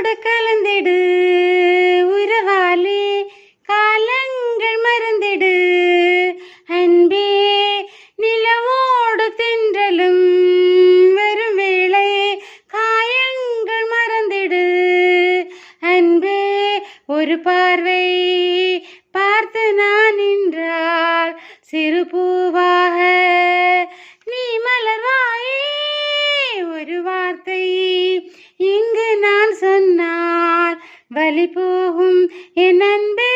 என்னோடு கலந்திடு உறவாலே காலங்கள் மறந்திடு அன்பே நிலவோடு தென்றலும் வரும் வேளை காயங்கள் மறந்திடு அன்பே ஒரு பார்வை பார்த்து நான் நின்றால் சிறு பூவாக நீ மலர்வாயே ஒரு வார்த்தை இங்கு நான் சொன்னால் வலி போகும் என் அன்பே